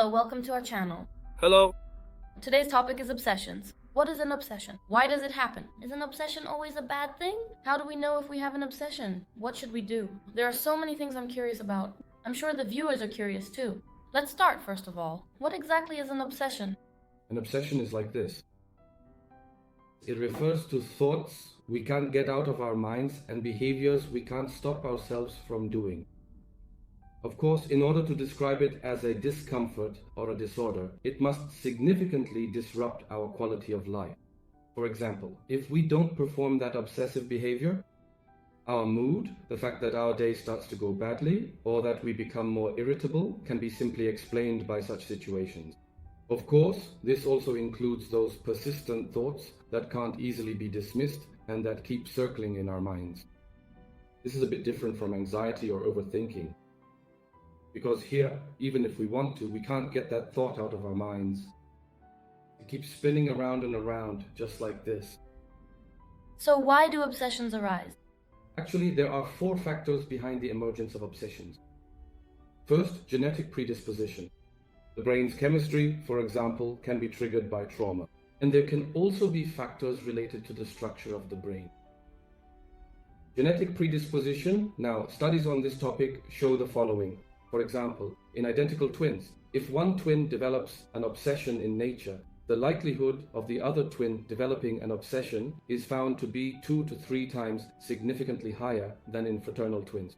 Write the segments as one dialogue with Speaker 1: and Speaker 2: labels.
Speaker 1: Hello, welcome to our channel.
Speaker 2: Hello.
Speaker 1: Today's topic is obsessions. What is an obsession? Why does it happen? Is an obsession always a bad thing? How do we know if we have an obsession? What should we do? There are so many things I'm curious about. I'm sure the viewers are curious too. Let's start first of all. What exactly is an obsession?
Speaker 3: An obsession is like this. It refers to thoughts we can't get out of our minds and behaviors we can't stop ourselves from doing. Of course, in order to describe it as a discomfort or a disorder, it must significantly disrupt our quality of life. For example, if we don't perform that obsessive behavior, our mood, the fact that our day starts to go badly, or that we become more irritable, can be simply explained by such situations. Of course, this also includes those persistent thoughts that can't easily be dismissed and that keep circling in our minds. This is a bit different from anxiety or overthinking. Because here, even if we want to, we can't get that thought out of our minds. It keeps spinning around and around, just like this.
Speaker 1: So why do obsessions arise?
Speaker 3: Actually, there are 4 factors behind the emergence of obsessions. First, genetic predisposition. The brain's chemistry, for example, can be triggered by trauma. And there can also be factors related to the structure of the brain. Genetic predisposition. Now, studies on this topic show the following. For example, in identical twins, if one twin develops an obsession in nature, the likelihood of the other twin developing an obsession is found to be 2 to 3 times significantly higher than in fraternal twins.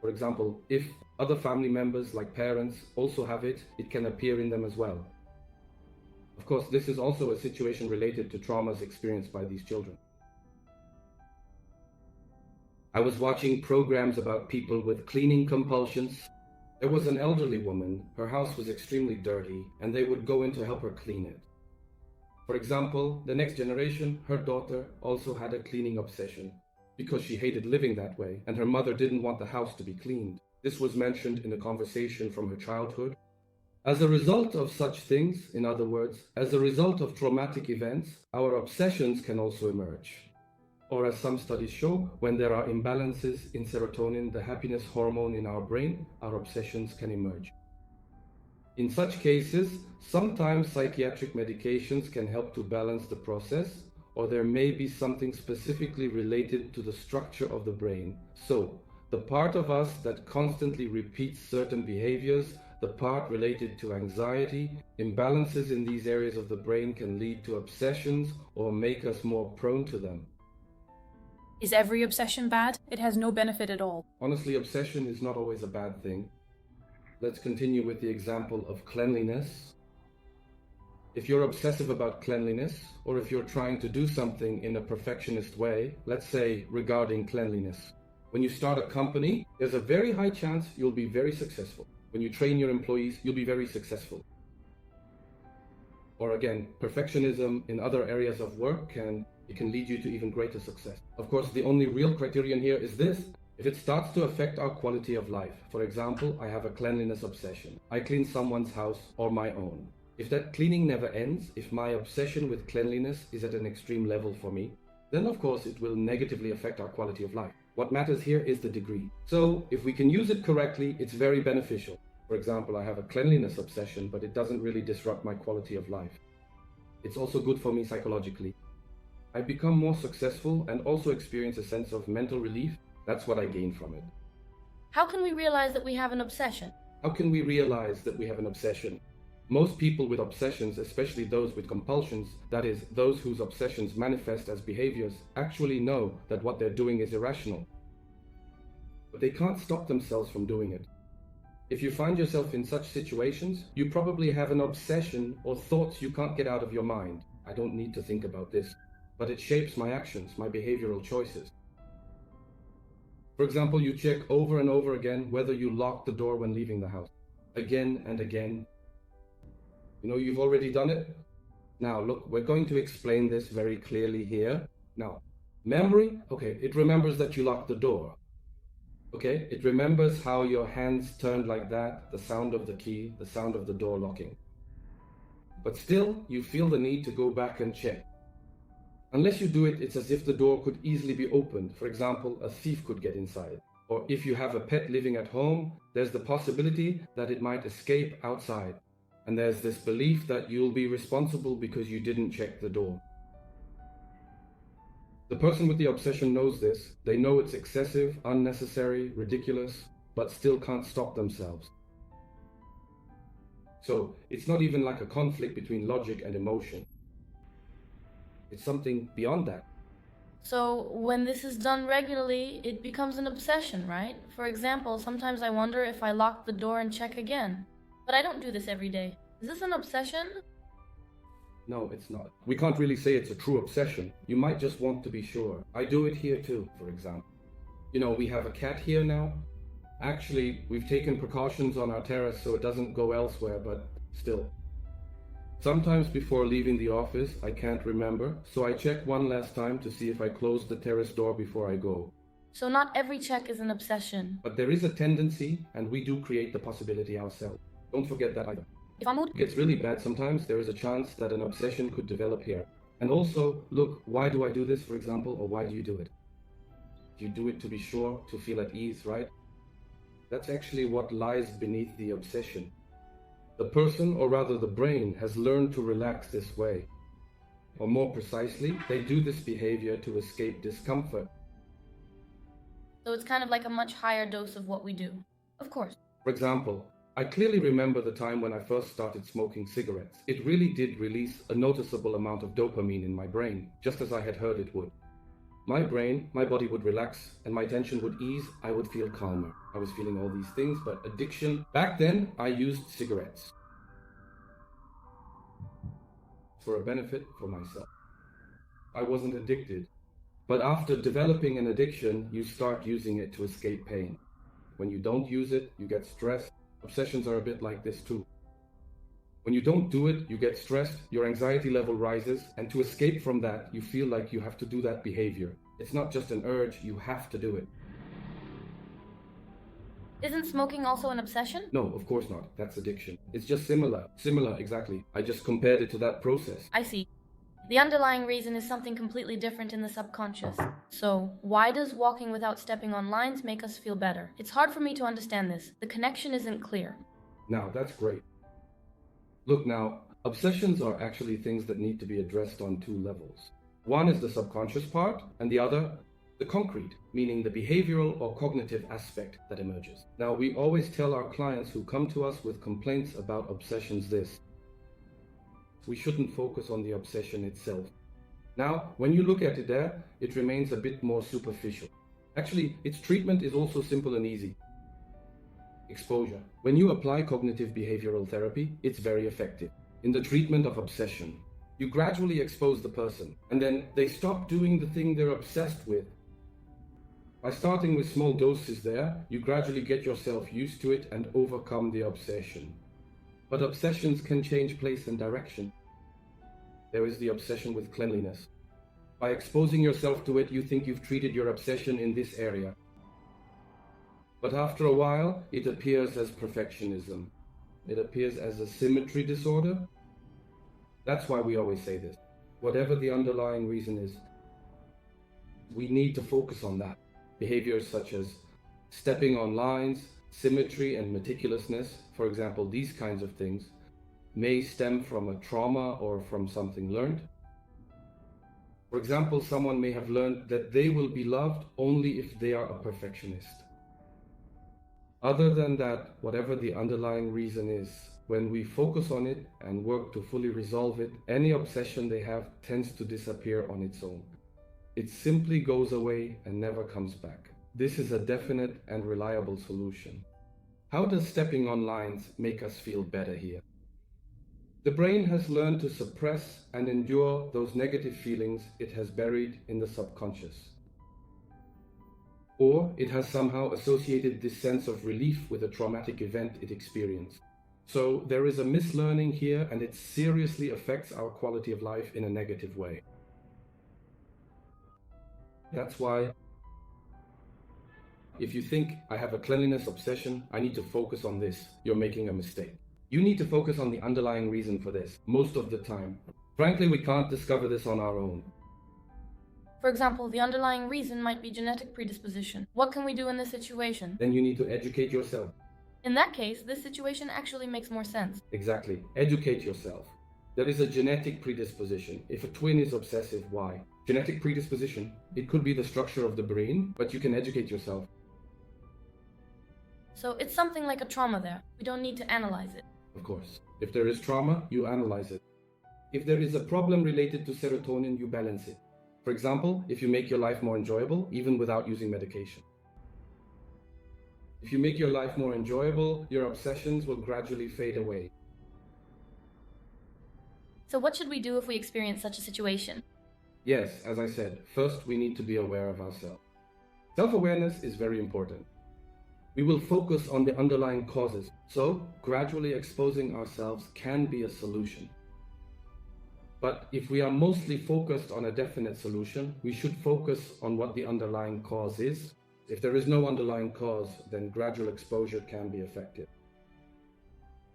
Speaker 3: For example, if other family members like parents also have it, it can appear in them as well. Of course, this is also a situation related to traumas experienced by these children. I was watching programs about people with cleaning compulsions. There was an elderly woman, her house was extremely dirty, and they would go in to help her clean it. For example, the next generation, her daughter, also had a cleaning obsession, because she hated living that way, and her mother didn't want the house to be cleaned. This was mentioned in a conversation from her childhood. As a result of such things, in other words, as a result of traumatic events, our obsessions can also emerge. Or as some studies show, when there are imbalances in serotonin, the happiness hormone in our brain, our obsessions can emerge. In such cases, sometimes psychiatric medications can help to balance the process, or there may be something specifically related to the structure of the brain. So, the part of us that constantly repeats certain behaviors, the part related to anxiety, imbalances in these areas of the brain can lead to obsessions or make us more prone to them.
Speaker 4: Is every obsession bad? It has no benefit at all.
Speaker 3: Honestly, obsession is not always a bad thing. Let's continue with the example of cleanliness. If you're obsessive about cleanliness, or if you're trying to do something in a perfectionist way, let's say regarding cleanliness, when you start a company, there's a very high chance you'll be very successful. When you train your employees, you'll be very successful. Or again, perfectionism in other areas of work can lead you to even greater success. Of course, the only real criterion here is this. If it starts to affect our quality of life, for example, I have a cleanliness obsession. I clean someone's house or my own. If that cleaning never ends, if my obsession with cleanliness is at an extreme level for me, then of course it will negatively affect our quality of life. What matters here is the degree. So, if we can use it correctly, it's very beneficial. For example, I have a cleanliness obsession, but it doesn't really disrupt my quality of life. It's also good for me psychologically. I become more successful and also experience a sense of mental relief. That's what I gain from it.
Speaker 1: How can we realize that we have an obsession?
Speaker 3: How can we realize that we have an obsession? Most people with obsessions, especially those with compulsions, that is, those whose obsessions manifest as behaviors, actually know that what they're doing is irrational. But they can't stop themselves from doing it. If you find yourself in such situations, you probably have an obsession or thoughts you can't get out of your mind. I don't need to think about this, but it shapes my actions, my behavioral choices. For example, you check over and over again whether you lock the door when leaving the house. Again and again. You know you've already done it? Now look, we're going to explain this very clearly here. Now, memory, okay, it remembers that you locked the door. Okay, it remembers how your hands turned like that, the sound of the key, the sound of the door locking. But still, you feel the need to go back and check. Unless you do it, it's as if the door could easily be opened. For example, a thief could get inside. Or if you have a pet living at home, there's the possibility that it might escape outside. And there's this belief that you'll be responsible because you didn't check the door. The person with the obsession knows this. They know it's excessive, unnecessary, ridiculous, but still can't stop themselves. So it's not even like a conflict between logic and emotion. It's something beyond that.
Speaker 1: So when this is done regularly, it becomes an obsession, right? For example, sometimes I wonder if I lock the door and check again. But I don't do this every day. Is this an obsession?
Speaker 3: No, it's not. We can't really say it's a true obsession. You might just want to be sure. I do it here too, for example. You know, we have a cat here now. Actually, we've taken precautions on our terrace so it doesn't go elsewhere, but still. Sometimes before leaving the office, I can't remember, so I check one last time to see if I closed the terrace door before I go.
Speaker 1: So not every check is an obsession.
Speaker 3: But there is a tendency, and we do create the possibility ourselves. Don't forget that either.
Speaker 1: If our mood
Speaker 3: It gets really bad sometimes, there is a chance that an obsession could develop here. And also, look, why do I do this, for example, or why do you do it? You do it to be sure, to feel at ease, right? That's actually what lies beneath the obsession. The person, or rather the brain, has learned to relax this way. Or more precisely, they do this behavior to escape discomfort.
Speaker 1: So it's kind of like a much higher dose of what we do. Of course.
Speaker 3: For example, I clearly remember the time when I first started smoking cigarettes. It really did release a noticeable amount of dopamine in my brain, just as I had heard it would. My brain, my body would relax, and my tension would ease. I would feel calmer. I was feeling all these things, but addiction... Back then, I used cigarettes for a benefit for myself. I wasn't addicted. But after developing an addiction, you start using it to escape pain. When you don't use it, you get stressed. Obsessions are a bit like this too. When you don't do it, you get stressed, your anxiety level rises, and to escape from that, you feel like you have to do that behavior. It's not just an urge, you have to do it.
Speaker 1: Isn't smoking also an obsession?
Speaker 3: No, of course not. That's addiction. It's just similar. Similar, exactly. I just compared it to that process.
Speaker 1: I see. The underlying reason is something completely different in the subconscious. So, why does walking without stepping on lines make us feel better? It's hard for me to understand this. The connection isn't clear.
Speaker 3: Now, that's great. Look now, obsessions are actually things that need to be addressed on two levels. One is the subconscious part, and the other, the concrete, meaning the behavioral or cognitive aspect that emerges. Now, we always tell our clients who come to us with complaints about obsessions this: we shouldn't focus on the obsession itself. Now, when you look at it there, it remains a bit more superficial. Actually, its treatment is also simple and easy. Exposure. When you apply cognitive behavioral therapy, it's very effective. In the treatment of obsession, you gradually expose the person, and then they stop doing the thing they're obsessed with. By starting with small doses there, you gradually get yourself used to it and overcome the obsession. But obsessions can change place and direction. There is the obsession with cleanliness. By exposing yourself to it, you think you've treated your obsession in this area. But after a while, it appears as perfectionism. It appears as a symmetry disorder. That's why we always say this. Whatever the underlying reason is, we need to focus on that. Behaviors such as stepping on lines, symmetry and meticulousness, for example, these kinds of things, may stem from a trauma or from something learned. For example, someone may have learned that they will be loved only if they are a perfectionist. Other than that, whatever the underlying reason is, when we focus on it and work to fully resolve it, any obsession they have tends to disappear on its own. It simply goes away and never comes back. This is a definite and reliable solution. How does stepping on lines make us feel better here? The brain has learned to suppress and endure those negative feelings it has buried in the subconscious. Or it has somehow associated this sense of relief with a traumatic event it experienced. So there is a mislearning here, and it seriously affects our quality of life in a negative way. That's why if you think, I have a cleanliness obsession, I need to focus on this, you're making a mistake. You need to focus on the underlying reason for this, most of the time. Frankly, we can't discover this on our own.
Speaker 1: For example, the underlying reason might be genetic predisposition. What can we do in this situation?
Speaker 3: Then you need to educate yourself.
Speaker 1: In that case, this situation actually makes more sense.
Speaker 3: Exactly. Educate yourself. There is a genetic predisposition. If a twin is obsessive, why? Genetic predisposition, it could be the structure of the brain, but you can educate yourself.
Speaker 1: So it's something like a trauma there. We don't need to analyze it.
Speaker 3: Of course. If there is trauma, you analyze it. If there is a problem related to serotonin, you balance it. For example, if you make your life more enjoyable, even without using medication. If you make your life more enjoyable, your obsessions will gradually fade away.
Speaker 1: So what should we do if we experience such a situation?
Speaker 3: Yes, as I said, first we need to be aware of ourselves. Self-awareness is very important. We will focus on the underlying causes, so gradually exposing ourselves can be a solution. But if we are mostly focused on a definite solution, we should focus on what the underlying cause is. If there is no underlying cause, then gradual exposure can be effective.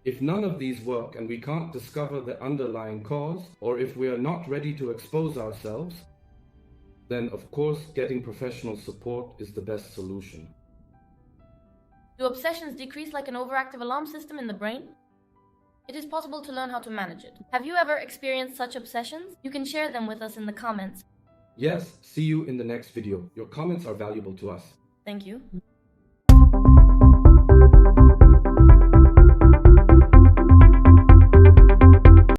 Speaker 3: If none of these work and we can't discover the underlying cause, or if we are not ready to expose ourselves, then of course getting professional support is the best solution.
Speaker 1: Do obsessions decrease like an overactive alarm system in the brain? It is possible to learn how to manage it. Have you ever experienced such obsessions? You can share them with us in the comments.
Speaker 3: Yes, see you in the next video. Your comments are valuable to us.
Speaker 1: Thank you.